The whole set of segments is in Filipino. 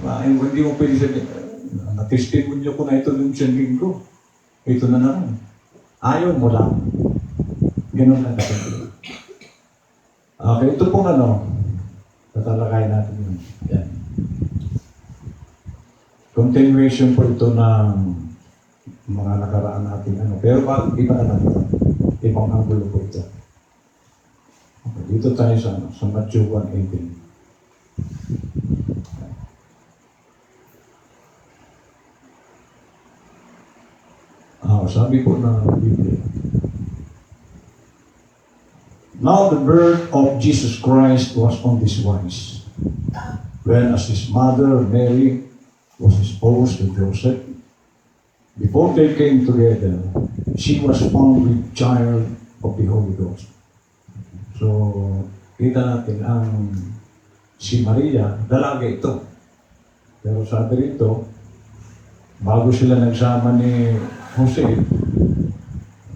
Hindi mo pwede sabihin, na-testimonyo ko na ito yung siyang linggo. Ito na naman. Ayaw mo lang. Ganun lang kasi. Okay, ito pong tatalakay natin yun. Yan. Continuation po ito ng mga nakaraan natin. Pero iba na lang ito. Ibang angulo po ito. Okay, dito tayo sa Matthew 1:18. Sabi po ng Biblia. Now the birth of Jesus Christ was on this wise. When as his mother Mary was espoused to Joseph, before they came together, she was found with child of the Holy Ghost. So, kita natin si Maria, dalaga ito. Pero sabi rito, bago sila nagsama ni Jose,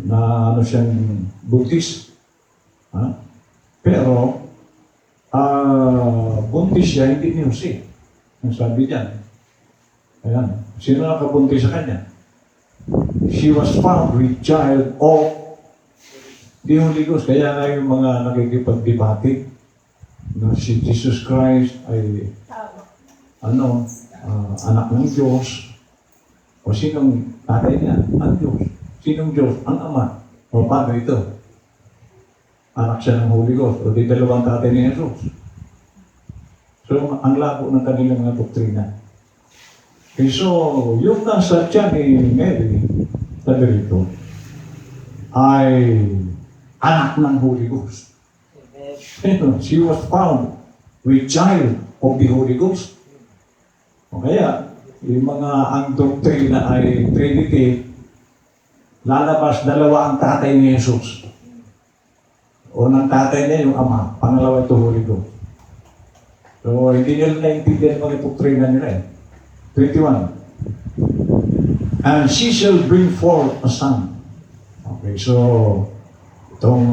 na siyang buntis. Pero, buntis siya, hindi ni Jose. Ang sabi diyan. Ayan. Sino nakabuntis sa kanya? She was found with child of the Holy Ghost. Kaya nga yung mga nakikipagdebate na si Jesus Christ ay anak ng Diyos. O sinong tatay niya? Ang Diyos. Sinong Diyos? Ang Ama. O paano ito? Anak siya ng Holy Ghost. O di dalawang tatay ni Jesus. So, ang labo ng kanilang mga doktrina. Okay, so, yung nasa tiyan ni Mary, sabi rito, ay anak ng Holy Ghost. She was found with child of the Holy Ghost. O kaya, yung mga ang doktrina ay Trinity, lalabas dalawa ang tatay ni Jesus. Unang tatay niya yung Ama, pangalawa ito Holy Ghost. So, hindi nila naintindihan mga doktrina nila 21. And she shall bring forth a son. Okay, so, itong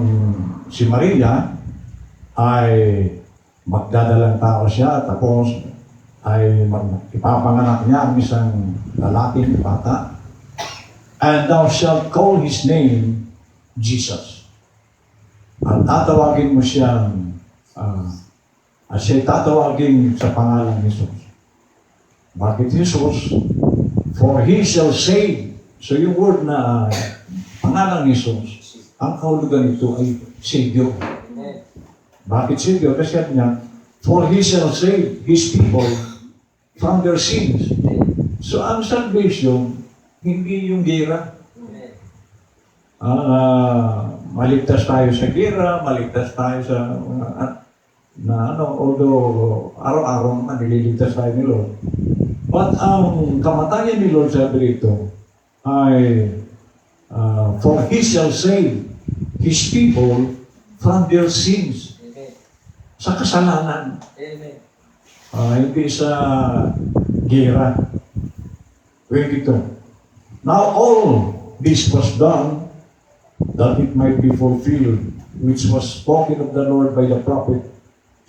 si Maria ay magdadalang tao siya, tapos ay ipapanganak niya ang isang lalaking bata. And thou shalt call his name Jesus. At tatawagin mo siyang siya tatawagin sa pangalan ni Jesus. Bakit Jesus? For he shall save. So yung word na pangalan ni Jesus, ang kahulugan nito ay Savior. Bakit Savior? Kasi niya, for he shall save his people from their sins. So ang salvation, hindi yung gera. Maligtas tayo sa gera, maligtas tayo sa although araw-araw nililigtas tayo ni Lord. But ang kamatayan ni Lord sabi rito ay for he shall save his people from their sins. Sa kasalanan. Hindi sa gera. 22. Now all this was done that it might be fulfilled, which was spoken of the Lord by the prophet,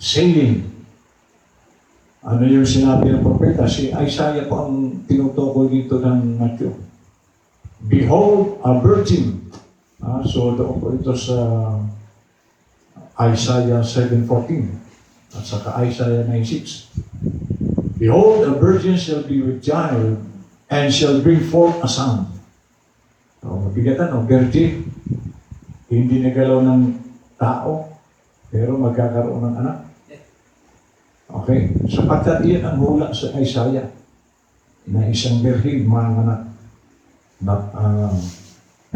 saying, ano yung sinabi ng propeta? Si Isaiah po ang tinutukoy dito ng Matthew. Behold, a virgin. So doon po ito sa Isaiah 7:14 at saka Isaiah 9:6. Behold, a virgin shall be with child and shall bring forth a son. Mabigatan, virgin. Hindi nagalaw ng tao, pero magkakaroon ng anak. Okay? Sapagkat iyan ang hula sa Isaiah na isang birhin, mga anak.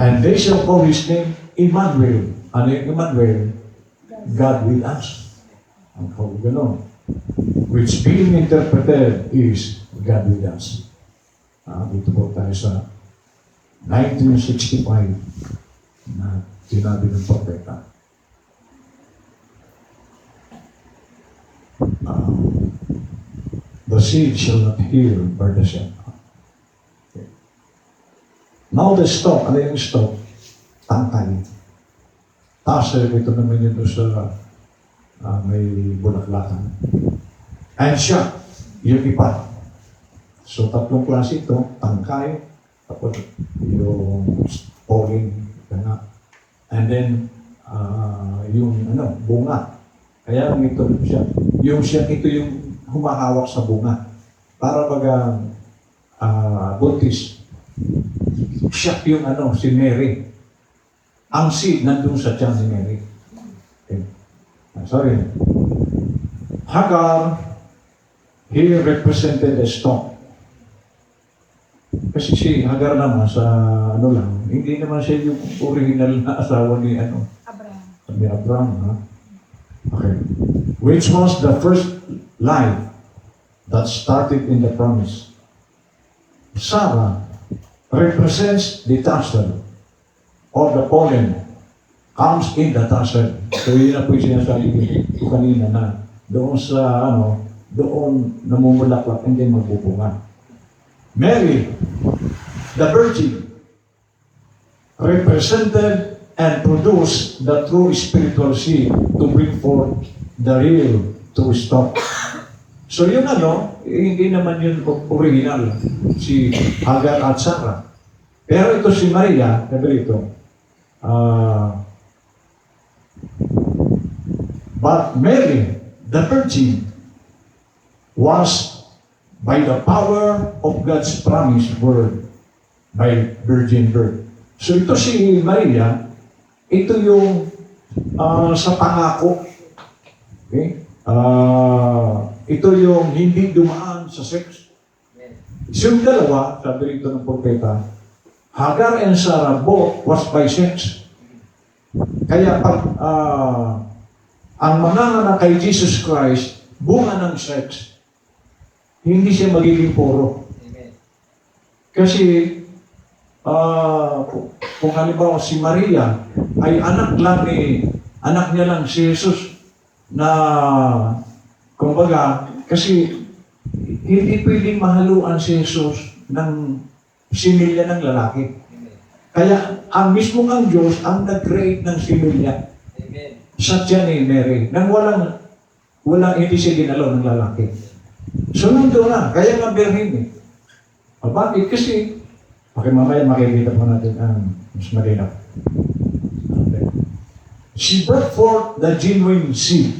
And they shall call his name Emmanuel. Ano yung Emmanuel? God with us. Ang ganon. Which being interpreted is God with us. Dito po tayo sa 1965 na sinabi ng propeta. The seed shall not hear by the shepherd. Okay. Now the stalk, ano yung stalk? Tangkay. Taser, ito naman yun sa may bulaklakan. And siya, yung iba, So, tatlong klase ito, tangkay, tapos yung pollen, and then, yung bunga. Kaya ito siya. Ito yung humahawak sa bunga. Para buntis. Siya yung si Mary. Ang seed nandun sa tiyan ni Mary. Okay. Sorry. Hagar, he represented a stalk. Kasi si Hagar naman sa hindi naman siya yung original na asawa ni Abraham. Ni Abraham, ha? Okay. Which was the first life that started in the promise. Sarah represents the tassel or the pollen comes in the tassel. So yun na po yung sinasabi ko kanina na doon sa doon namumulaklak and then magbubunga. Mary, the virgin, represented and produced the true spiritual seed to bring forth the real true stock. So yung hindi naman yun original, si Hagar at Sarah. Pero ito si Maria, sabi ito, but Mary, the virgin, was by the power of God's promised word, by virgin birth. So ito si Maria, ito yung sa pangako. Okay? Ito yung hindi dumaan sa sex. So yung dalawa, sabi rito ng propeta, Hagar and Sarah both was by sex. Kaya pag ang mananganak kay Jesus Christ, bunga ng sex, hindi siya magiging puro. Kasi kung halimbawa si Maria ay anak niya lang si Jesus na kumbaga, kasi hindi pwedeng mahaluan si Jesus ng similya ng lalaki. Kaya ang mismong ang Diyos ang nag-create ng similya sa tiyan ni Mary nang walang hindi siya ginalaw ng lalaki. So nandun na, kaya nga birhin eh. Bakit? Kasi mamaya makikita po natin ang mas malinaw. Okay. She brought forth the genuine seed.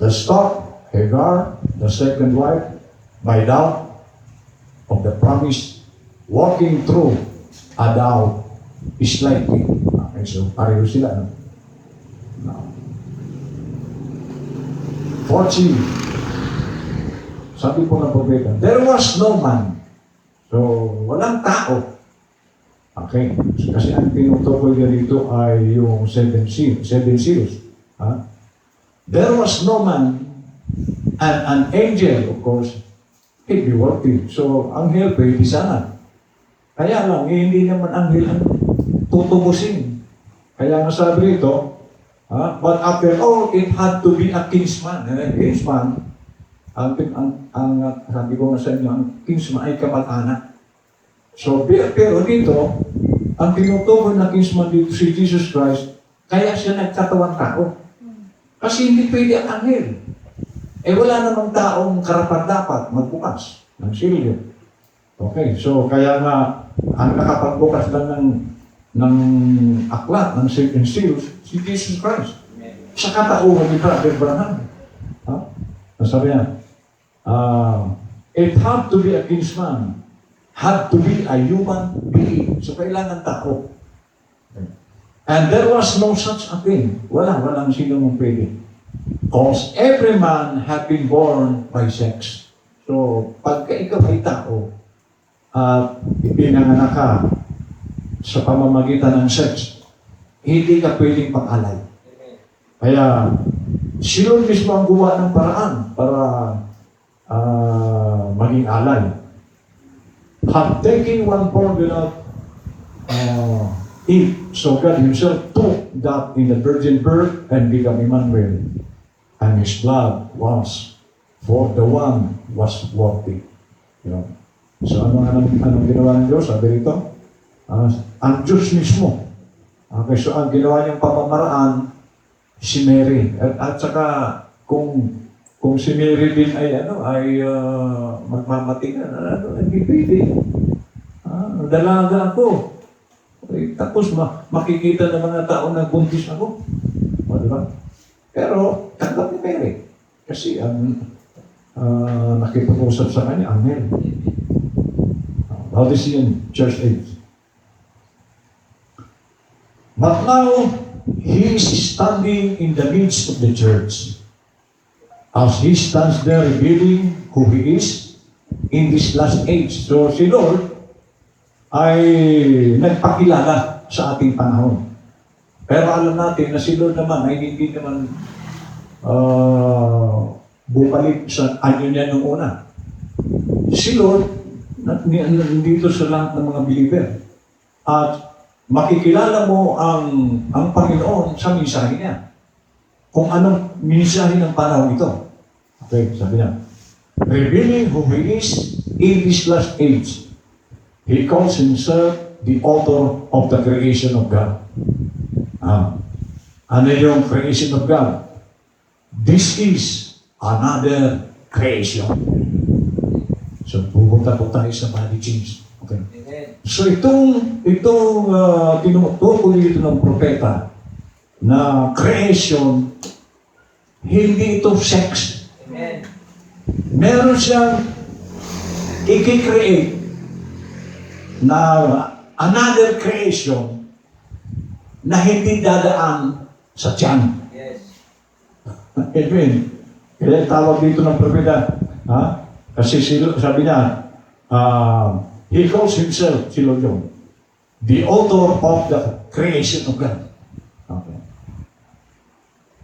The stock, Hagar, the second wife, by doubt of the promise, walking through a doubt is likely. Okay, so pareho sila. 14. Sabi po ng propeta, there was no man. So, walang tao. Okay. Kasi ang tinutukoy niya dito ay yung seven seals. Ha? There was no man, and an angel, of course, he'd be worthy. So, anghel, pwede sana. Kaya lang, hindi naman anghel ang tutubusin. Kaya nga sabi rito, but after all, it had to be a kinsman. Kinsman, ang sabi ko nga sa inyo, ang kinsman ay kamag-anak. So, pero dito, ang tinutukoy na kinsman dito si Jesus Christ, kaya siya nagkatawang tao. Kasi hindi pwede ang anghel. Wala namang taong karapat-dapat magbukas ng silyo. Okay, so kaya nga, ang nakapagbukas lang ng aklat, ng seven seals, si Jesus Christ. Sa katauhan ni Brother Branham. Sabi niya, it had to be a kinsman, had to be a human being. So kailangan tao. And there was no such a thing. Walang sinong pwede. Because every man had been born by sex. So, pagka ikaw ay tao, at ipinanganak ka sa pamamagitan ng sex, hindi ka pwedeng pang-alay. Kaya, sila mismo ang gumawa ng paraan para maging alay. Have taken one form without Eve. So God Himself took that in the virgin birth and became Emmanuel. And His blood was for the one was worthy. So anong ginawa ng Diyos? Sabi rito, ang Diyos mismo. Okay, so ang ginawa niyang pamamaraan, si Mary. At saka kung kung si Mary din ay magmamatingan, hindi pwede. Dalaga ako. Tapos makikita ng mga tao na buntis ako. Di ba? Pero tanggap ni Mary. Kasi ang nakipag-usap sa kanya, Amen. How do you see in church age? But now, he is standing in the midst of the church. As he stands there revealing who he is in this last age. So si Lord ay nagpakilala sa ating panahon. Pero alam natin na si Lord naman ay hindi naman bumalik sa anyo niya nung una. Si Lord, nandito sa lahat ng mga believer. At makikilala mo ang Panginoon sa mensahe niya. Kung anong mensahe ng panahon ito. Okay, sabi niya. Revealing who He is in this last age. He calls Himself the author of the creation of God. Ano yung creation of God? This is another creation. So, pupunta po tayo sa body change. Okay. So, itong tinutukoy ito ng propeta na creation, hindi ito sex. Amen. Meron siyang i-create na another creation na hindi dadaan sa tiyan. Yes. Amen. Kaya tawag dito ng propeta, kasi sabi niya, he calls himself, si Lord John, the author of the creation of God. Okay.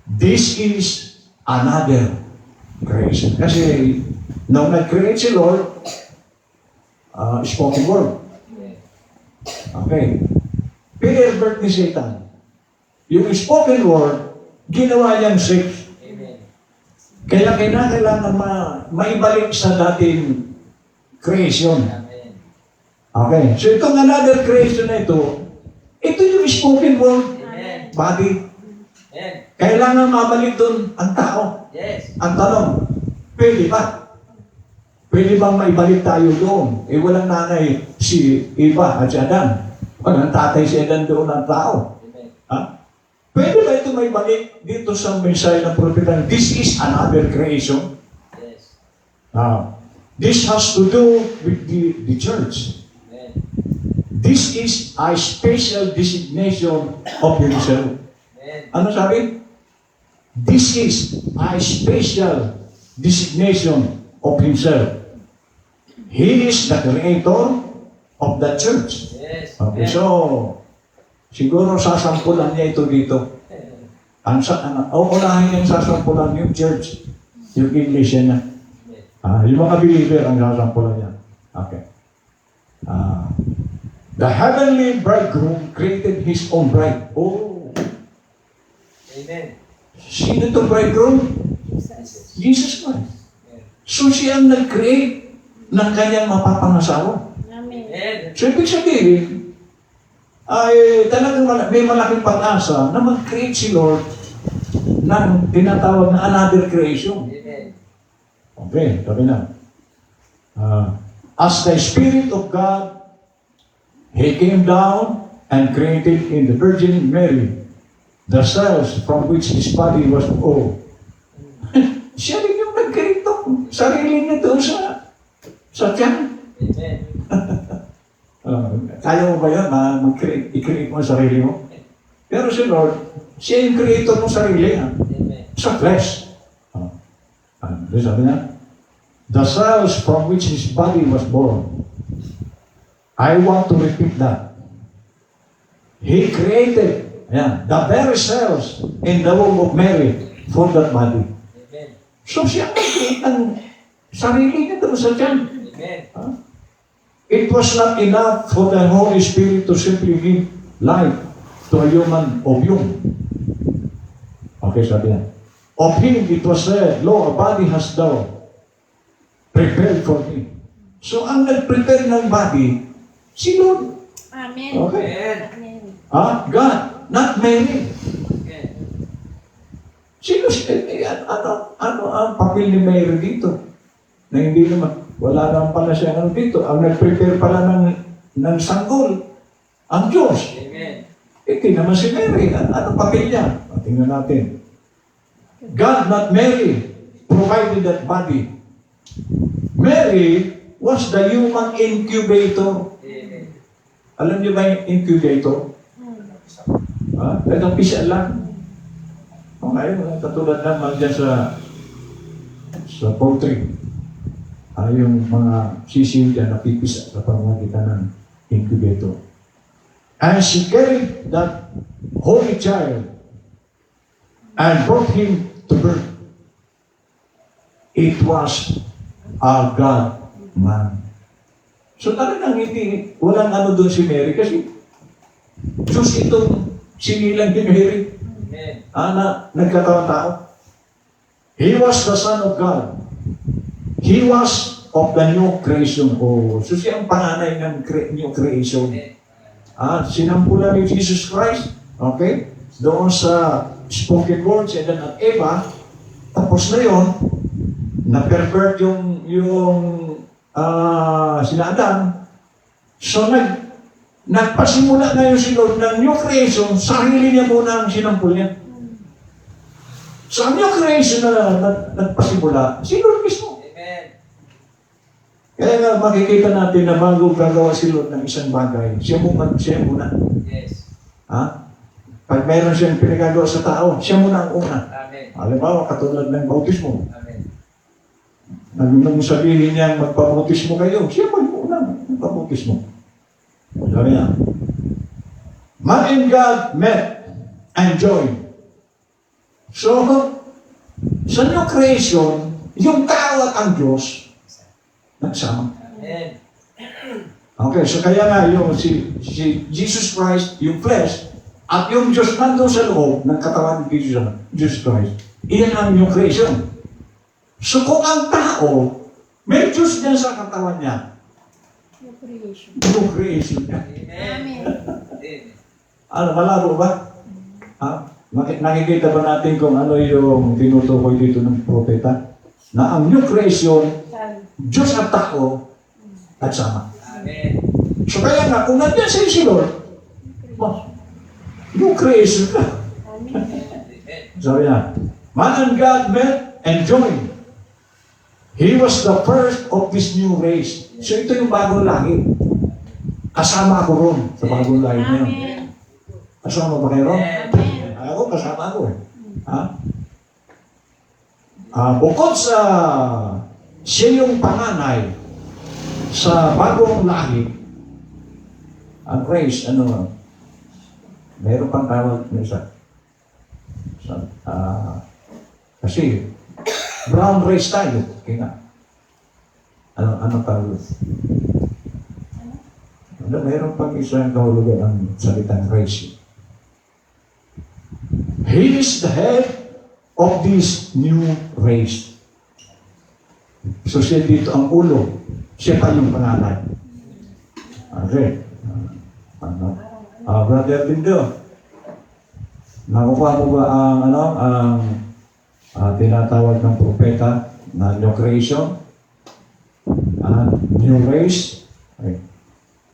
This is another creation. Kasi nung nag-create si Lord, spoken word. Okay. Pervert ni Satan. Yung spoken word, ginawa niyang sex. Amen. Kaya kailangan maibalik sa dating creation. Amen. Okay. So itong another creation na ito yung spoken word. Amen. Body. Amen. Kailangan mabalik doon ang tao. Yes. Ang tanong, pwede ba? Pwede bang maibalik tayo doon? Walang nanay si Eva at si Adan. Walang tatay si Adan doon ang tao. Amen. Pwede ba ito maibalik dito sa mensahe ng propeta? This is another creation. Yes. This has to do with the church. Amen. This is a special designation of himself. Amen. Ano sabi? This is a special designation of himself. He is the creator of the church. Yes. Okay, so siguro sasampulan niya ito dito. Unahin niyang sasampulan yung church, yung iglesia niya. Yung mga believer ang sasampulan niya. Okay. The heavenly bridegroom created his own bride. Oh, Amen. sino itong bridegroom? Jesus Christ. So siya ang nag-create ng kanyang mapapangasawa. Amen. So ibig sabihin, ay talagang may malaking pag-asa na mag-create si Lord ng tinatawag na another creation. Amen. Okay, sabi na. As the Spirit of God, He came down and created in the Virgin Mary the cells from which His body was siya rin yung nag-create to. Sarili niya doon sa tiyan. Amen. Kaya mo ba yan na i-create mo ang sarili mo? Pero si Lord, siya yung creator ng sarili niya. Amen. Sa flesh. Sabi niya, the cells from which His body was born. I want to repeat that. He created the very cells in the womb of Mary for that body. Amen. So siya nag-create ng sarili niya doon sa tiyan. Amen. It was not enough for the Holy Spirit to simply give life to a human of you. Okay, sabi niya. Of Him it was said, Lo, a body hast thou prepared for me. So ang nag-prepare ng body, si Lord. Amen. Okay. Amen. Amen. God, not Mary. Amen. ano ang papel ni Mary dito? Na hindi naman, wala naman pala siya dito. Ang nag-prepare pala ng sanggol, ang Diyos. Amen. Hindi naman si Mary. Ano papel niya? Tingnan natin. God, not Mary, provided that body. Mary was the human incubator. Amen. Alam niyo ba yung incubator? Nagpisa lang. Okay, katulad naman dyan sa poultry. Yung mga sisiw dyan napipisa sa pamamagitan ng incubator. And she carried that holy child and brought him to birth. It was a God-man. So talagang walang ano doon si Mary kasi Diyos itong sinilang ni Mary. Amen. Nagkatawang tao. He was the Son of God. He was of the new creation. So siya ang panganay ng new creation. Sinampulan ni Jesus Christ, okay? Doon sa spoken words, Adam at Eva, tapos na yun, na-pervert yung sila Adam. So nagpasimula na yung si Lord ng new creation, sarili niya muna ang sinampul niya. So ang new creation na nagpasimula, si Lord mismo. Amen. Kaya nga makikita natin na bago gagawa si Lord ng isang bagay, siya muna. Yes. Pag mayroon siyang pinagagawa sa tao, siya muna ang una. Amen. Halimbawa, katulad ng bautismo. Amen. Nung sabihin niya magpabautismo kayo, siya muna magpabautismo. Sabi niya, man and God met and joined. So, sa new creation, yung tao at ang Diyos, nagsama. Amen. Okay, so kaya nga yung si Jesus Christ, yung flesh, at yung Diyos nandun sa loob ng katawan ni Jesus Christ, iyan ang new creation. So kung ang tao, may Diyos niya sa katawan niya, new creation niya. Amen. Amen. Ano, malabo ba? Nakikita ba natin kung ano yung tinutukoy dito ng propeta? Na ang new creation, Diyos at tao, at sama. Amen. So kaya nga, kung nandiyan sa si Lord, new creation ka. Amen. Sabi niya, man and God met and joined. He was the first of this new race. So ito yung bagong langit. Kasama ako ron sa bagong langit niya. Kasama ba kayo ron? Ako, kasama ako eh. Bukod sa siya yung panganay sa bagong langit, ang race, mayroon pang tawag na isa. Kasi, brown race tayo. Kaya nga. Ano tawag? Mayroon pang isang kahulugan ang salitang race. He is the head of this new race. So siya dito ang ulo. Siya pa yung panganay. Okay. Brother Dindo, nakukuha mo ba ang tinatawag ng propeta na new creation? New race? Okay.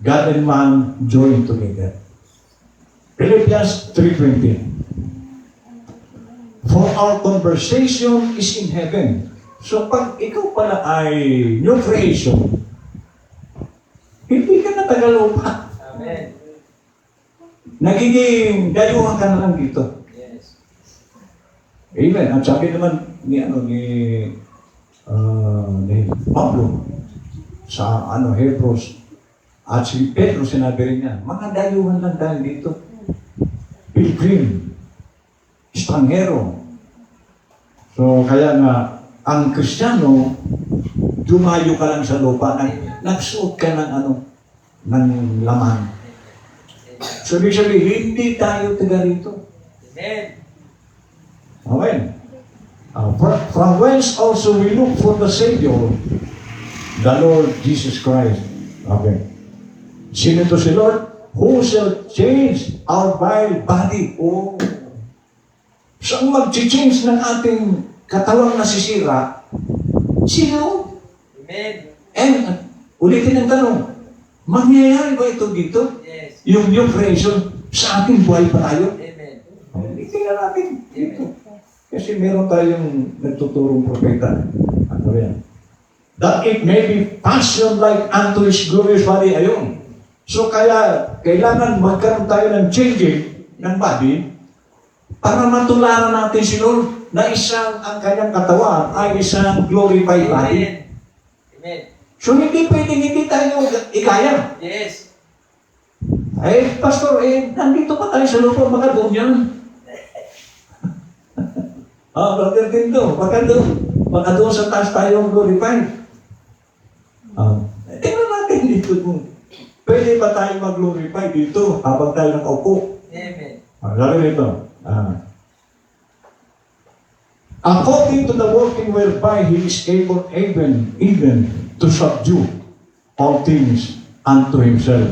God and man joined together. Philippians 3:20. For our conversation is in heaven. So pag ikaw pala ay new creation, hindi ka na tagalupa. Amen. Nagiging dayuhan ka na lang dito. Yes. Amen. At sabi naman ni Pablo sa Hebrews, at si Pedro sinabi rin niya, mga dayuhan lang tayo dito. Pilgrim, estranghero. So kaya nga, ang Kristiyano, dumayo ka lang sa lupa, nagsuot ka ng laman. So ibig sabihin, hindi tayo taga rito. Amen. Amen. From whence also we look for the Savior, the Lord Jesus Christ. Okay. Sino to si Lord? Who shall change our vile body? So, ang mag-change ng ating katawang nasisira, sino? Amen. And, ulitin ang tanong, mangyayari ba ito dito? Yes. Yung new creation sa ating buhay pa tayo? Amen. Tingnan natin dito. Kasi meron tayong nagtuturong propeta. Ano yan? That it may be fashioned like unto His glorious body. Ayun. So kaya, kailangan magkaroon tayo ng changing ng body para matularan natin si Lord na ang kanyang katawan ay isang glorified body. Amen. Amen. So hindi pwedeng hindi tayo ikaya. Yes. Pastor, nandito pa tayo sa lupa, baka doon yan. Brother Tinto, baka doon sa taas tayong glorified. Tingnan natin dito kung pwede ba tayo mag-glorify dito habang tayo nakaupo. Amen. Sabi nito, according to the working whereby He is able even to subdue all things unto Himself.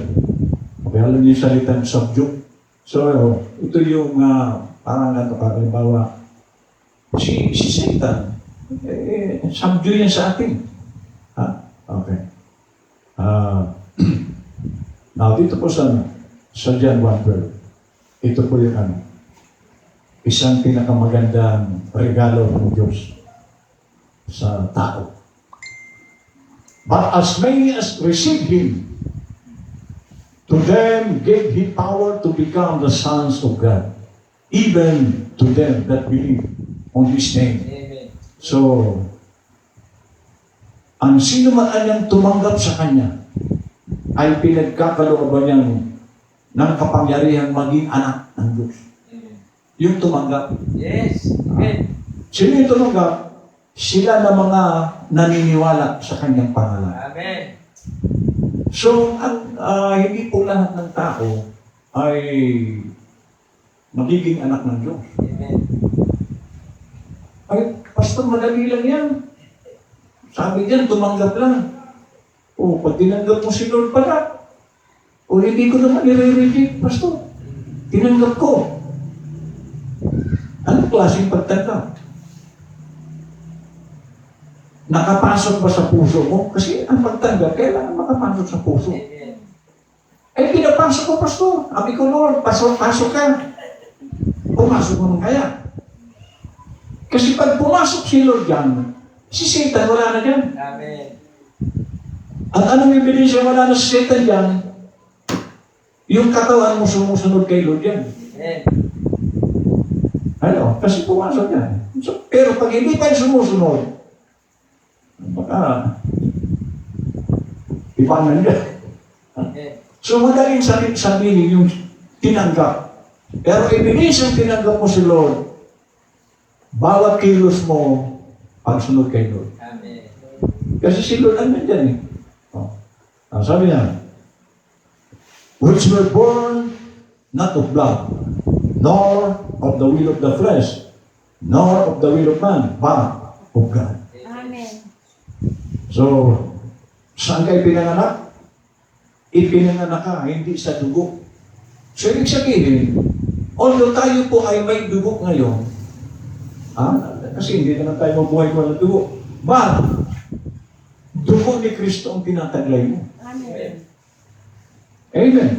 Okay, alam niyo yung salitang subdue? So, ito yung parang halimbawa, si Satan, subdue yan sa atin. Okay. Now, dito po sa John 1:12, ito po yung isang pinakamagandang regalo ng Diyos sa tao. But as many as received Him, to them gave He power to become the sons of God, even to them that believe on His name. Amen. So, ang sino man ang tumanggap sa Kanya, ay pinagkakalooban niyang ng kapangyarihang maging anak ng Diyos. Amen. Yung tumanggap. Yes. Amen. Sino yung tumanggap? Sila na mga naniniwala sa Kanyang pangalan. Amen. So, hindi po lahat ng tao ay magiging anak ng Diyos. Amen. Ay, Pastor, madali lang yan. Sabi diyan, tumanggap lang. Pag tinanggap mo si Lord pala, hindi ko naman nire-reject, Pastor. Tinanggap ko. Anong klaseng pagtanggap? Nakapasok ba sa puso mo? Kasi ang pagtanggap, kailangan makapasok sa puso. Amen. Pinapasok ko, Pastor. Sabi ko, Lord, pasok ka. Pumasok mo nung kaya. Kasi pag pumasok si Lord dyan, si Satan wala na dyan. Amen. At anong ebidensya wala na si Satan dyan? Yung katawan mo sumusunod kay Lord yan. Amen. Kasi pumasok yan. So, pero pag hindi pa yung sumusunod, baka ipanan yan. Amen. So madaling sabihin yung tinanggap. Pero ebidensya tinanggap mo si Lord, bawat kilos mo, pagsunod kay Lord. Amen. Kasi si Lord ang nandyan eh. Sabi niya, which were born not of blood, nor of the will of the flesh, nor of the will of man, but of God. Amen. So, saan kayo pinanganak? Ipinanganak ka, hindi sa dugo. So, ibig sabihin, although tayo po ay may dugo ngayon, kasi hindi naman tayo mabuhay ko ng dugo, but, dugo ni Kristo ang tinataglay mo. Amen. Amen.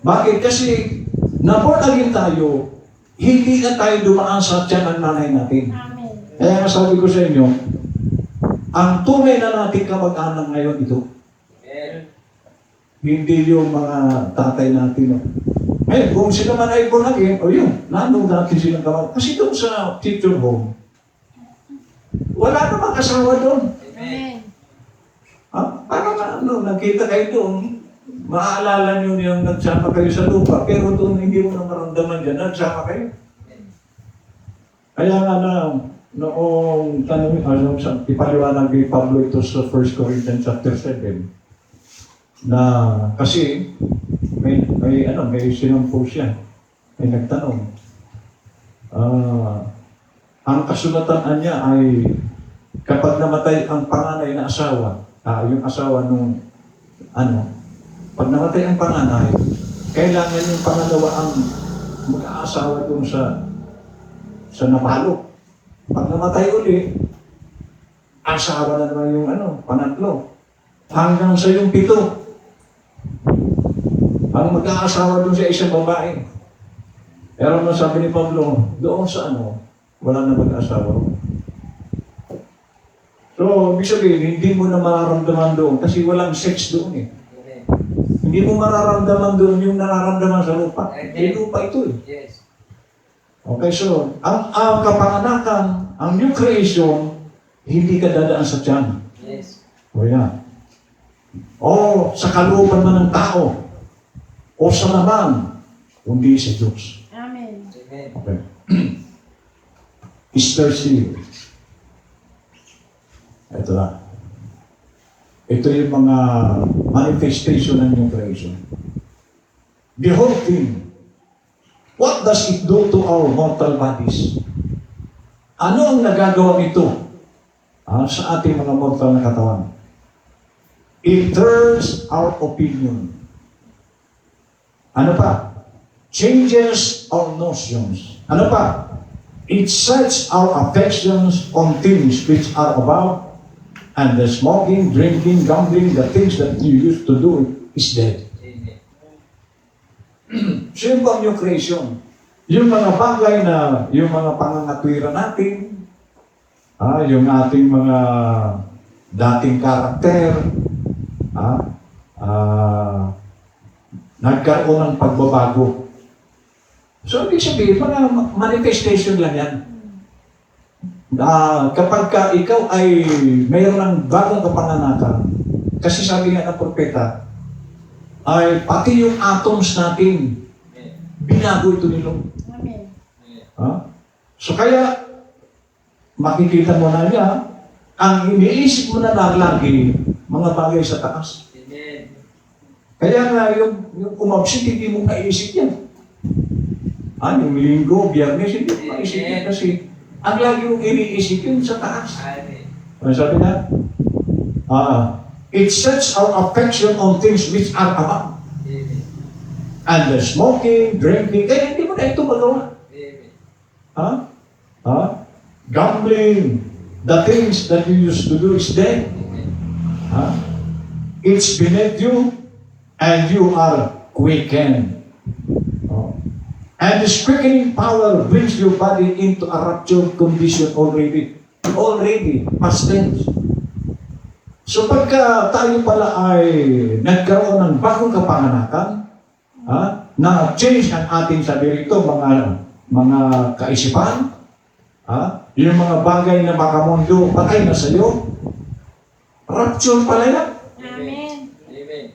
Bakit? Kasi, na-born again tayo, hindi na tayo dumaan sa tiyan ng nanay natin. Amen. Kaya nga sabi ko sa inyo, ang tunay na natin kamag-anak ngayon ito, Amen. hindi yung mga tatay natin. Ngayon, kung sila man ay born again, yun, nandun natin silang kamag. Kasi doon sa teacher home, wala namang asawa doon. Amen. Parang nakita kayo doon, maaalala nyo yung nagsama kayo sa lupa, pero doon hindi mo na maramdaman dyan, nagsama kayo. Kaya nga noong tanong, ipaliwanag ni Pablo ito sa 1 Corinthians chapter 7, na kasi may sinumpo siya, may nagtanong. Ang kasulatan niya ay kapag namatay ang panganay na asawa, yung asawa nung pag namatay ang panganay, kailangan yung pangalawa ang mag-aasawa dun sa sa napalo. Pag namatay uli, asawa na naman yung panatlo. Hanggang sa yung 7. Ang mag-aasawa doon sa isang babae. Pero nung sabi ni Pablo, doon sa wala na mag-asawa. So, ibig sabihin, hindi mo na mararamdaman doon kasi walang sex doon eh. Amen. Hindi mo mararamdaman doon yung nararamdaman sa lupa. May lupa ito eh. Yes. Okay, so, ang kapanganakan, ang new creation, hindi ka dadaan sa tiyan. Yes. O yan. O sa kalooban man ng tao, o sa laman, kundi sa Diyos. Amen. Amen. Okay. Easter seal. Ito na. Ito yung mga manifestation ng new creation. Beholding, what does it do to our mortal bodies? Ano ang nagagawa nito sa ating mga mortal na katawan? It turns our opinion. Ano pa? Changes our notions. Ano pa? It sets our affections on things which are above, and the smoking, drinking, gambling, the things that you used to do is dead. Amen. So yun po ang new creation. Yung mga bagay na, yung mga pangangatwiran natin, yung ating mga dating karakter, nagkaroon ng pagbabago. So, ibig sabihin, mga manifestation lang yan. Kapag ikaw ay mayroon ng bagong kapanganakan, kasi sabi nga ng propeta, ay pati yung atoms natin, binago ito nilo. Amen. So, kaya, makikita mo na niya, ang iniisip mo na lagi, mga bagay sa taas. Amen. Kaya nga, yung umabsent, hindi mo naisip yan. Yung linggo, biyernes, hindi mo naisip yan kasi ang lagi mong iniisip yun sa taas. Amen. Ano sabi na? It sets our affection on things which are above. Amen. And the smoking, drinking, hindi mo na ito magawa. Amen. Gambling, the things that you used to do is dead. It's beneath you, and you are quickened. And this quickening power brings your body into a raptured condition already. Already, past tense. So pagka tayo pala ay nagkaroon ng bagong kapanganakan, na change ang ating sabi rito, mga kaisipan, yung mga bagay na makamundo, patay na sa iyo, rapture pala yan. Amen. Amen.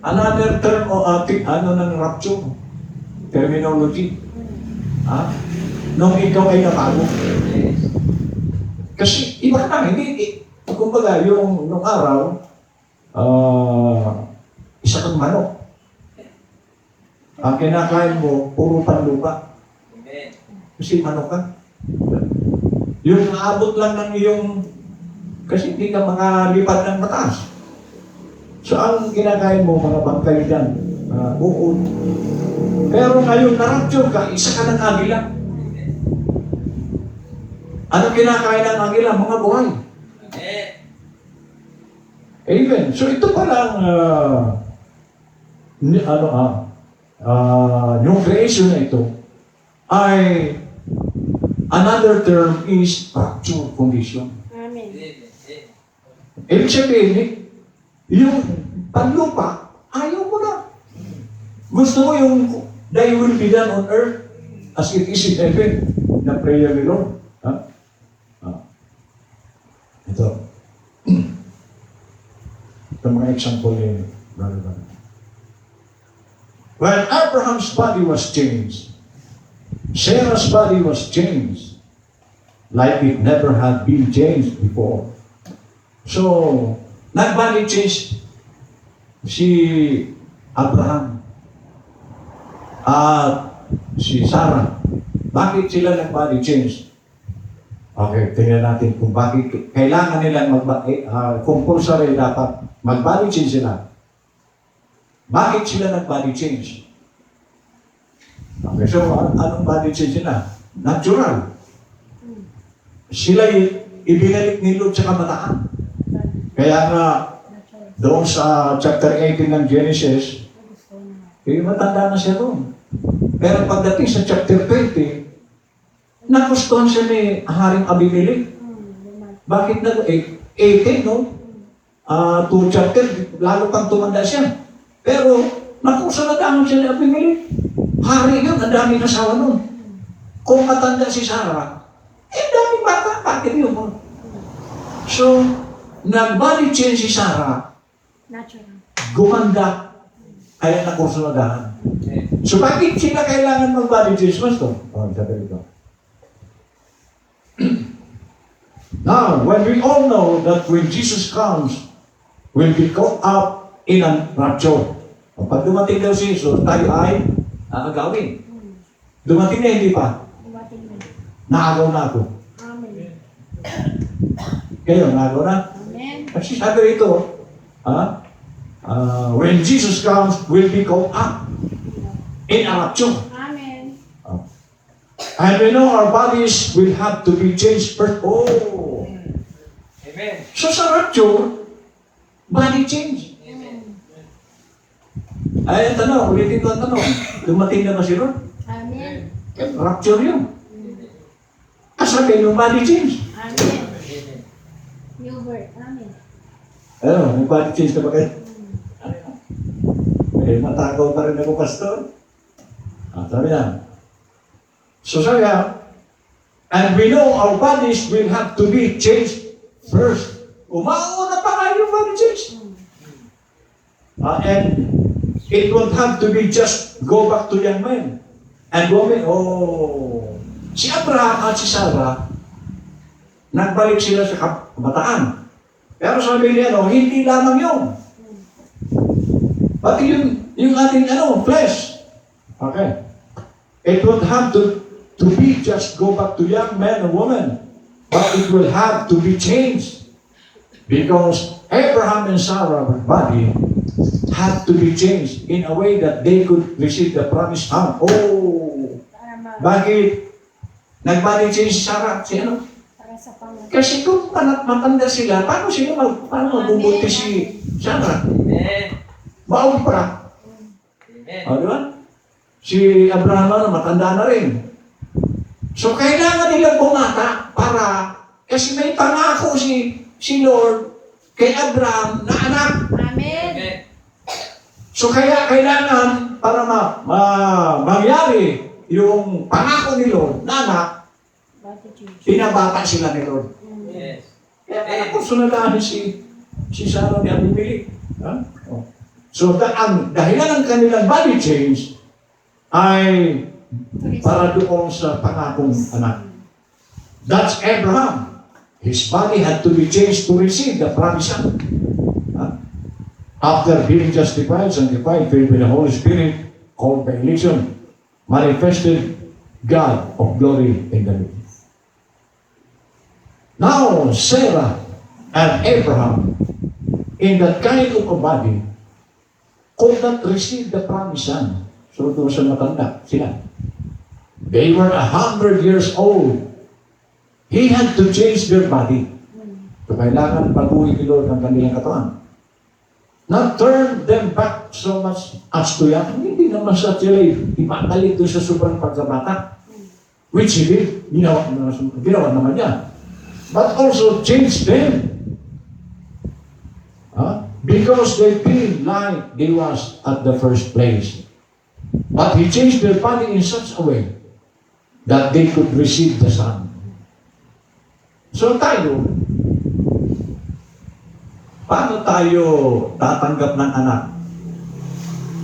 Another term o ng rapture, terminology. Nung ikaw ay nabago. Yes. Kasi iba na, kumbaga yung nung araw, isa kang manok. Ang kinakain mo, puro panlupa. Amen. Kasi manok ka. Yung naabot lang ng iyong, kasi hindi ka makalipad ng mataas. So ang kinakain mo, mga bangkay dyan, uod. Pero ngayon, na-rapture ka, isa ka ng agila. Ano kinakain ng agila? Mga buhay. Amen. Amen. So ito palang, yung creation na ito, ay, another term is rapture condition. Amen. Ibig sabihin, yung panlupa, ayaw mo na. Gusto mo yung thy will be done on earth as it is in heaven, na prayer ni Lord. Ito. Ito mga example ni Brother Brother. When Abraham's body was changed, Sarah's body was changed, like it never had been changed before. So, nag-body change si Abraham at si Sarah. Bakit sila nag-body change? Okay, tingnan natin kung bakit kailangan nila compulsory dapat mag-body change sila. Bakit sila nag-body change? Okay, so anong body change nila? Natural. Sila ibinalik ni Lot sa kabataan. Kaya nga, doon sa chapter 18 ng Genesis, matanda na siya doon. Pero pagdating sa chapter 20, nagustuhan siya ni Haring Abimelech. Bakit na 18, no? Two chapter, lalo pang tumanda siya. Pero, nakusaladahan siya ni Abimelech. Hari yun, ang daming asawa nun. Kung matanda si Sarah, daming bata, bakit yun? So, nag-body change si Sarah, Natural. gumanda, kaya nakusaladahan. So, bakit sila kailangan mag-body change, Pastor? Sabi ito. Now, when we all know that when Jesus comes, we'll be caught up in a rapture. Pag dumating daw si Jesus, tayo ay agawin. Dumating na, hindi pa. Dumating na. Naagaw na ako. Amen. Kayo, naagaw na? Amen. Kasi sabi rito, when Jesus comes, we'll be caught up in a rapture. Amen. And we know our bodies will have to be changed first. Oh! Amen. So sa rapture, body change. Amen. Ay, tanong, ulitin ko ang tanong. Dumating na ba si Lord? Amen. Rapture yun. Kasabihin yung body change. Amen. New birth. Amen. Ano, may body change na ba kayo? May matakaw pa rin ako, Pastor. Sabi na. So sabi na, and we know our bodies will have to be changed first. Umauna pa nga yung body change. And it won't have to be just go back to young men and women. Oh, si Abraham at si Sarah, nagbalik sila sa kabataan. Pero sabi niya, hindi lamang yun. Pati yung ating flesh. Okay. It won't have to be just go back to young men and women, but it will have to be changed. Because Abraham and Sarah's body had to be changed in a way that they could receive the promised land. Oh! Bakit? Nag-body change si Sarah? Si ano? Para sa pangalan. Kasi kung matanda sila, paano mabubuti si Sarah? Amen. Baog pa. Amen. O, di ba? Si Abraham matanda na rin. So, kailangan nilang bumata para, kasi may pangako si Lord kay Abraham na anak. Amen. Amen. So, kaya kailangan para mangyari yung pangako ni Lord na anak, Body change. pinabata sila ni Lord. Yes. Kaya ako sunadahan si Sarah ni Abimelech. Ha? Oh. So, ang dahilan ng kanilang body change ay para doon sa pangakong anak. That's Abraham. His body had to be changed to receive the promised son. After being justified, sanctified, filled with the Holy Spirit, called by election, manifested God of glory in the midst. Now, Sarah and Abraham, in that kind of a body, could not receive the promised son. So, doon sa matanda sila. They were 100 years old. He had to change their body. So, kailangan baguhin ni Lord ang kanilang katawan. Not turn them back so much as to young. Hindi naman sa sila ipakalit doon sa sobrang pagkabata. Which he did. Ginawa naman niya. But also change them. Because they feel like they was at the first place. But he changed their body in such a way that they could receive the Son. So tayo, paano tayo tatanggap ng anak?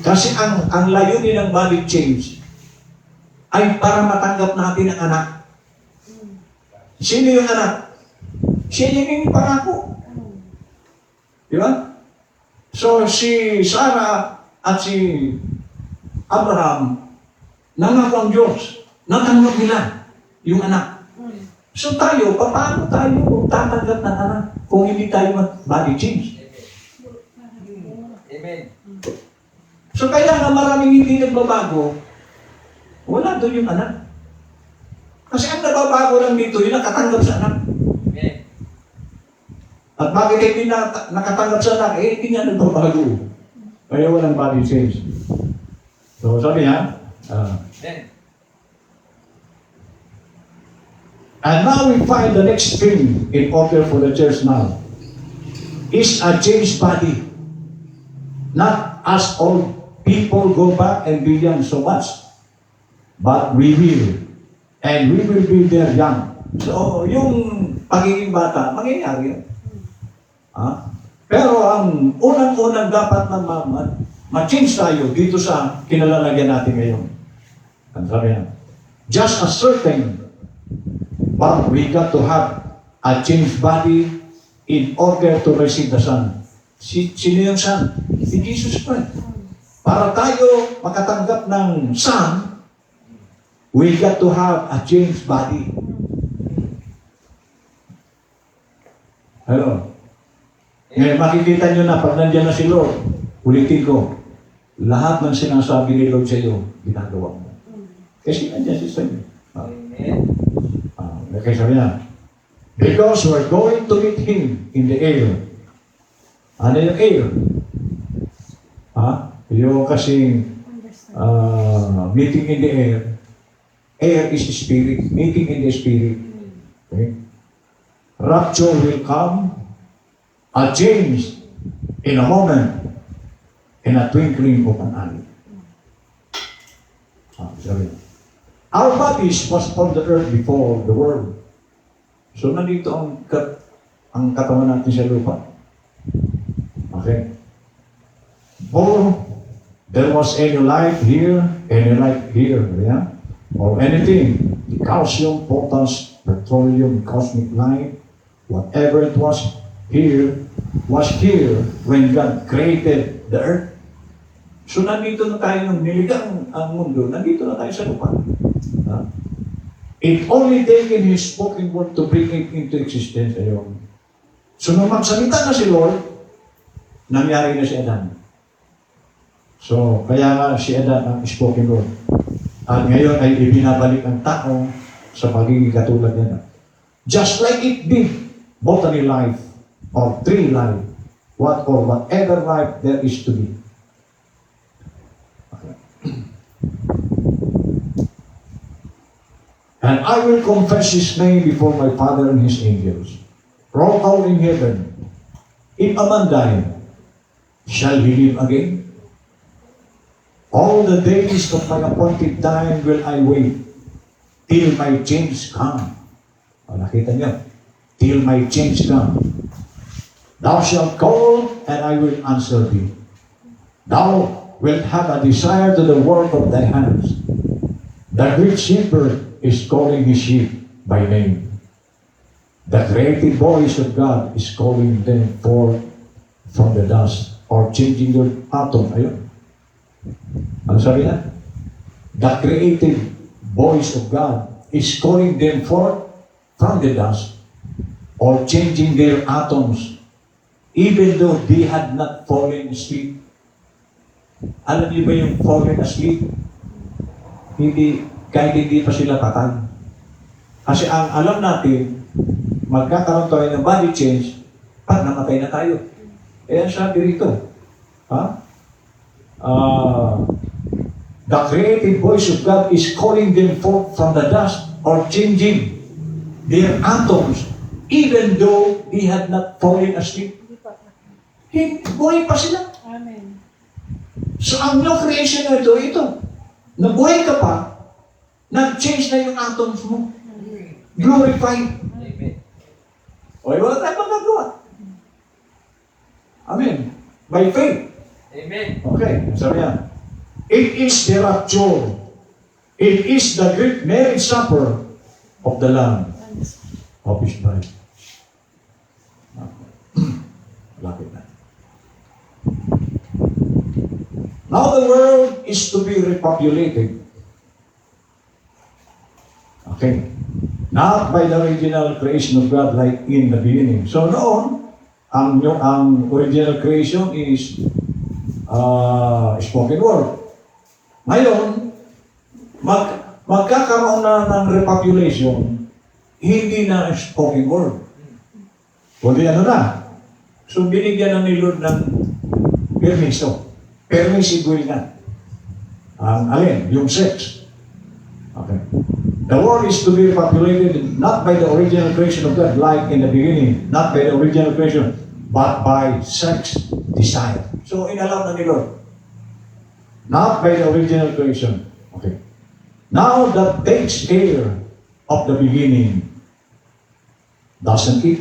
Kasi ang layunin ng body change ay para matanggap natin ang anak. Sino yung anak? Siya yung pangako. Di ba? So si Sarah at si Abraham, nangako ang Diyos, natanggap nila yung anak. So tayo, paano tayo tatanggap ng anak kung hindi tayo mag-body change? Amen. So kaya nga maraming hindi nagbabago. Wala doon yung anak. Kasi ang nababago lang dito, yung nakatanggap sa anak. Amen. At bakit hindi nakatanggap sa anak, hindi niya nagbabago. Kaya walang body change. So sabi niya, Amen. and now we find the next thing in order for the church now is a changed body. Not as all people go back and be young so much, but we will. And we will be there young. So, yung pagiging bata, mangyayari yun. Pero ang unang-unang dapat na ma-change tayo dito sa kinalalagyan natin ngayon. Ang sabi niya, just a certain, but we got to have a changed body in order to receive the Son. Sino yung Son? Si Jesus Christ. Para tayo makatanggap ng Son, we got to have a changed body. Hello? Ngayon, makikita nyo na pag nandiyan na si Lord, ulitin ko, lahat ng sinasabi ni Lord sa iyo, ginagawa mo. Kasi nandiyan si Son. Amen. Okay, sabi niya, because we're going to meet Him in the air. Ano yung air? Yung kasing meeting in the air. Air is the spirit. Meeting in the spirit. Okay? Rapture will come. A change in a moment. In a twinkling of an eye. Sabi niya. Our bodies was on the earth before the world. So, nandito ang katawan natin sa lupa. Okay? Before there was any light here, any light here, yeah? Or anything, calcium, potash, petroleum, cosmic light, whatever it was here when God created the earth. So, nandito na tayo nung niligang ang mundo, nandito na tayo sa lupa. It only taken His spoken word to bring it into existence. Ayun. So, nung magsalita na si Lord, nangyari na si Adan. So, kaya nga si Adan ang spoken word. At ngayon ay ibinabalik ang tao sa pagiging katulad niya. Just like it did botany life or tree life, whatever life there is to be. And I will confess His name before my Father and His angels. Wrought out in heaven, if a man die, shall he live again? All the days of my appointed time will I wait, till my change come. Nakita niyo? Till my change come. Thou shalt call, and I will answer thee. Thou wilt have a desire to the work of thy hands. The great shepherd is calling his sheep by name. The creative voice of God is calling them forth from the dust or changing your atom. Ayun. Ano sabi na? The creative voice of God is calling them forth from the dust or changing their atoms even though they had not fallen asleep. Alam niyo ba yung fallen asleep? Kahit hindi pa sila patay. Kasi ang alam natin, magkakaroon tayo ng body change pag namatay na tayo. Kaya sabi rito, the creative voice of God is calling them forth from the dust or changing their atoms even though they had not fallen asleep. Buhay pa sila. Amen. So ang new creation na ito, nabuhay ka pa, nag-change na yung atoms mo. Glorified. Amen. O, wala tayong magagawa. Amen. By faith. Amen. Okay, sabi niya, it is the rapture. It is the great marriage supper of the Lamb of His bride. Lapit na. Now the world is to be repopulated. Okay. Not by the original creation of God like in the beginning. So noon, ang original creation is spoken word. Ngayon, magkakaroon na ng repopulation, hindi na spoken word. Kundi ano na. So binigyan na ni Lord ng permiso. Permissive will na. Ang alin? Yung sex. Okay. The world is to be populated not by the original creation of God, like in the beginning, not by the original creation, but by sex desire. So, inalaw na ni Lord. Not by the original creation. Okay. Now, that takes care of the beginning. Doesn't it?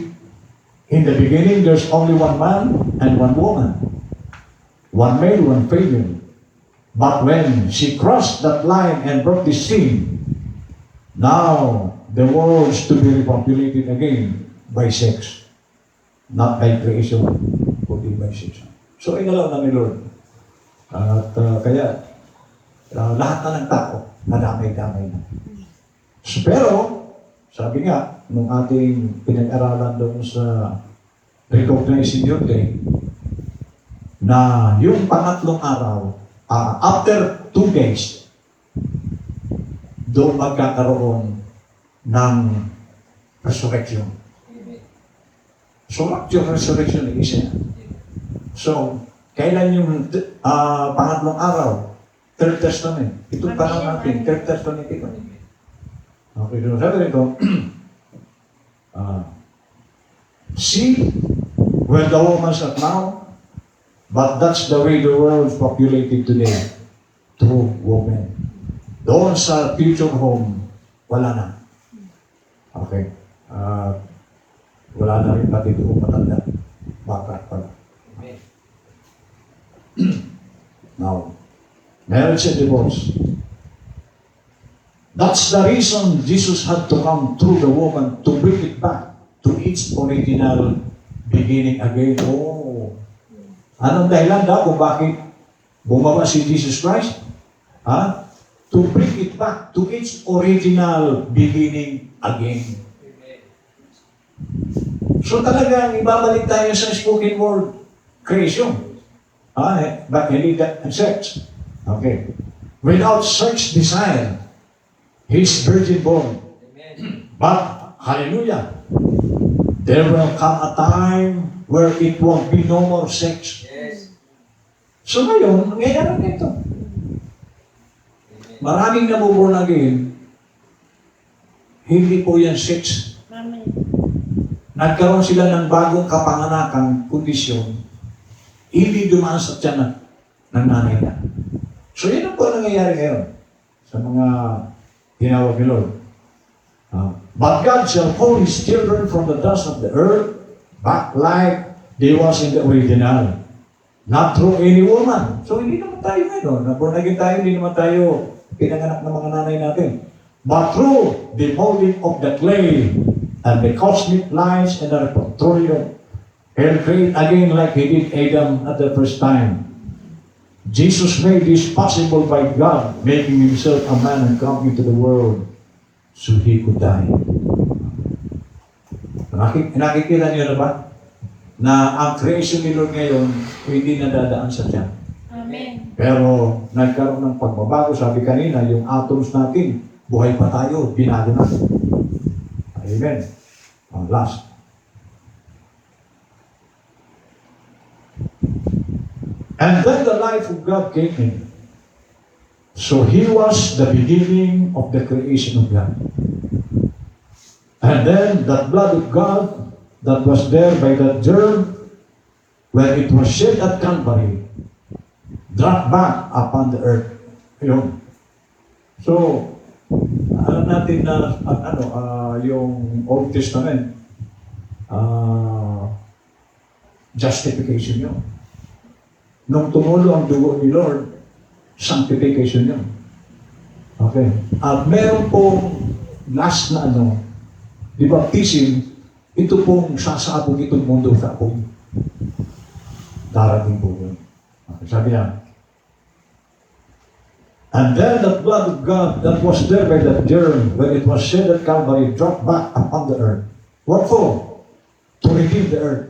In the beginning, there's only one man and one woman. One male, one female. But when she crossed that line and brought this sin, now the world is to be repopulated again by sex. Not by creation, kundi by sex. So, inalaw na ni Lord. At kaya, lahat na ng tao, nadamay-damay na. So, pero, sabi nga, nung ating pinag-aralan doon sa recognizing your day, na yung pangatlong araw, after 2 days, doon magkakaroon ng resurrection. So, yung resurrection ay isa yan. So, kailan yung pangatlong araw? Third Testament. Itong panahon natin, Third Testament ito. Okay, so sabi rito, see where the woman's at now, but that's the way the world is populated today. Through women. Doon sa future home, wala na. Okay. Wala na rin pati doon matanda. Baka pala. Now, marriage and divorce. That's the reason Jesus had to come through the woman to bring it back to its original beginning again. Oh. Anong dahilan daw kung bakit bumaba si Jesus Christ? To bring it back to its original beginning again. So talagang ibabalik tayo sa spoken word creation. But hindi that sex. Okay. Without sex desire, His virgin born. But, hallelujah, there will come a time where it won't be no more sex. Yes. So ngayon, nangyayari nito. Maraming nabuborn again, hindi po yan sex. Amen. Nagkaroon sila ng bagong kapanganakang kondisyon, hindi dumaan sa tiyan ng nanay na. So yan ang po nangyayari ngayon sa mga tinawag ni Lord. But God shall call His children from the dust of the earth back like they was in the original. Not through any woman. So hindi naman tayo ngayon. Born again tayo, hindi naman tayo pinanganak ng mga nanay natin. But through the molding of the clay and the cosmic lines and the petroleum, He'll create again like He did Adam at the first time. Jesus made this possible by God, making Himself a man and come into the world so He could die. Nakikita niyo na ba? Na ang creation ni Lord ngayon, hindi nadadaan sa tiyan. Amen. Pero nagkaroon ng pagbabago. Sabi kanina, yung atoms natin, buhay pa tayo, binago na. Amen. Last. And then the life of God came in. So He was the beginning of the creation of God. And then that blood of God that was there by that germ, when it was shed at Calvary, dropped back upon the earth. Yun. So, alam natin na yung Old Testament, justification yun. Nung tumulo ang dugo ni Lord, sanctification yun. Okay. At meron pong last na di baptism, ito pong sasabog itong mundo sa apoy. Darating po yun. Okay, sabi niya, and then the blood of God that was there by that germ, when it was shed at Calvary, dropped back upon the earth. What for? To redeem the earth.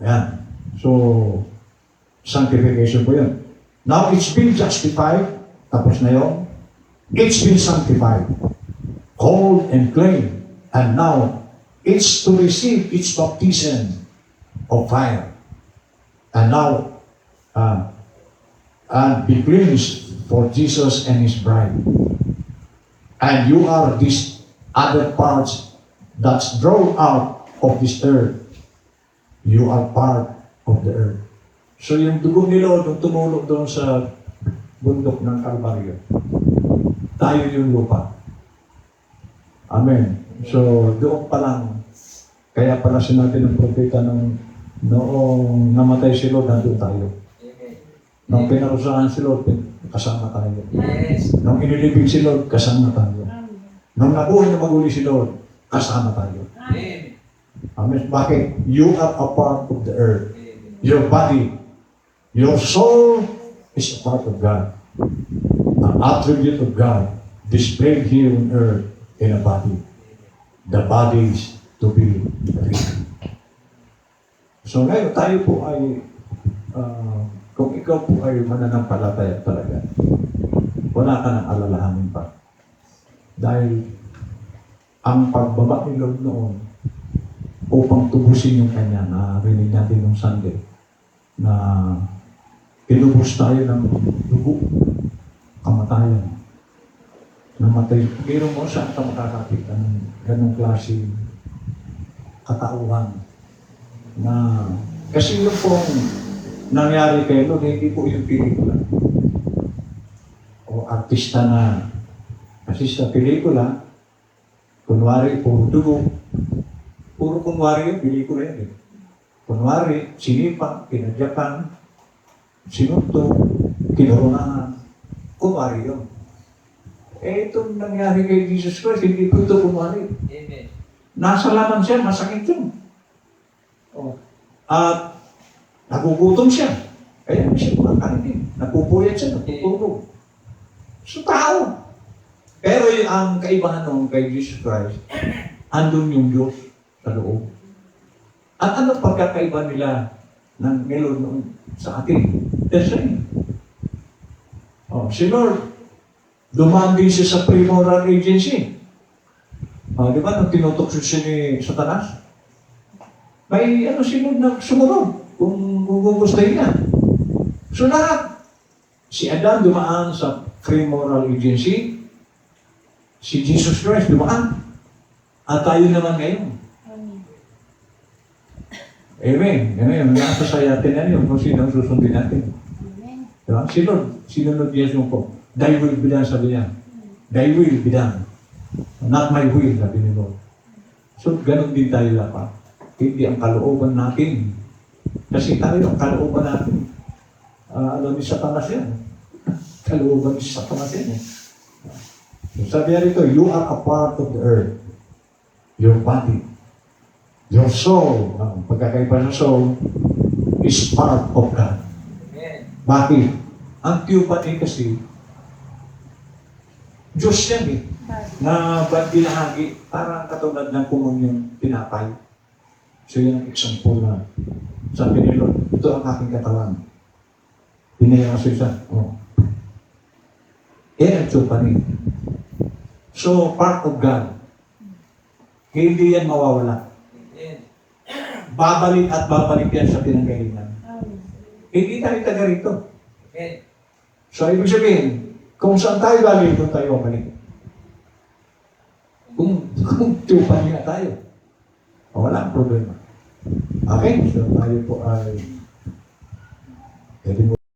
Ayan. So, sanctification po yun. Now, it's been justified. Tapos na yun. It's been sanctified, called and claimed, and now it's to receive its baptism of fire. And now, and be cleansed for Jesus and His bride. And you are these other parts that's drawn out of this earth. You are part of the earth. So yung dugo ni Lord, yung tumulog doon sa bundok ng Kalbaryo, tayo yung lupa. Amen. So doon pa lang, kaya pala sinabi ng propeta noong namatay si Lord, nandun tayo. Amen. Nung pinarusahan si Lord, kasama tayo. Yes. Nung inilibing si Lord, kasama tayo. Amen. Nung nabuhay na maguli si Lord, kasama tayo. Amen. Amen. Bakit? You are a part of the earth. Amen. Your body, your soul is a part of God. An attribute of God displayed here on earth in a body. The body is to be written. So ngayon, tayo po ay, kung ikaw po ay mananampalataya talaga, wala ka nang alalahanin pa. Dahil ang pagbaba ni Lord noon, upang tubusin yung kanya, narinig natin nung Sunday, na tinubos tayo ng dugo, kamatayan. Namatay. Pero mo, saan ka makakakita ng ganong klase katauhan na kasi yung pong nangyari kay Lord, hindi po yung pelikula o artista na kasi sa pelikula kunwari puro dugo, puro kunwari yung pelikula yan eh. Kunwari, sinipang, pinadyakan, sinunto, kinurunahan, kunwari yun. Eh itong nangyari kay Jesus Christ, hindi po ito kunwari. Amen. Nasa laman siya, masakit yun. Oh. At nagugutom siya. Kaya hindi siya kumakain din. Napupuyat siya, natutulog. So tao. Pero ang kaibahan nung kay Jesus Christ, andun yung Diyos sa loob. At anong pagkakaiba nila ng Lord noon sa atin? The same. Oh, si Lord, dumaan din siya sa pre-moral agency. Di ba, nung tinutukso siya ni Satanas? May si Lord na sumunod kung gugustuhin niya. So lahat, si Adam dumaan sa free moral agency, si Jesus Christ dumaan, at tayo naman ngayon. Amen. Amen. Amen. Nasa sa atin na yun kung sino ang susundin natin. Amen. Diba? Si Lord, sinunod niya yung ko. Thy will be done, sabi niya. Thy will be done. Not my will, sabi ni Lord. So, ganun din tayo dapat. Hindi ang kalooban natin. Kasi tayo, ang kalooban natin, ni Satanas yan. Kalooban ni Satanas yan. So, sabi niya rito, you are a part of the earth. Your body. Your soul, ang pagkakaiba ng soul, is part of God. Amen. Bakit? Ang tiyupan kasi, Diyos yan eh, na binahagi, parang katulad ng komunyon tinapay. So yan ang example na sabi ni Lord, ito ang aking katawan. Pinayang sa isa. Oh. Yan ang tiyupan eh. So, part of God. Hindi yan mawawala. Amen. Babalik at babalik yan sa pinanggalingan. Amen. Hindi tayo taga rito. Amen. So, ibig sabihin, kung saan tayo galing, doon tayo balik. Kung tupan nga tayo, wala ang problema. Okay, so tayo po ay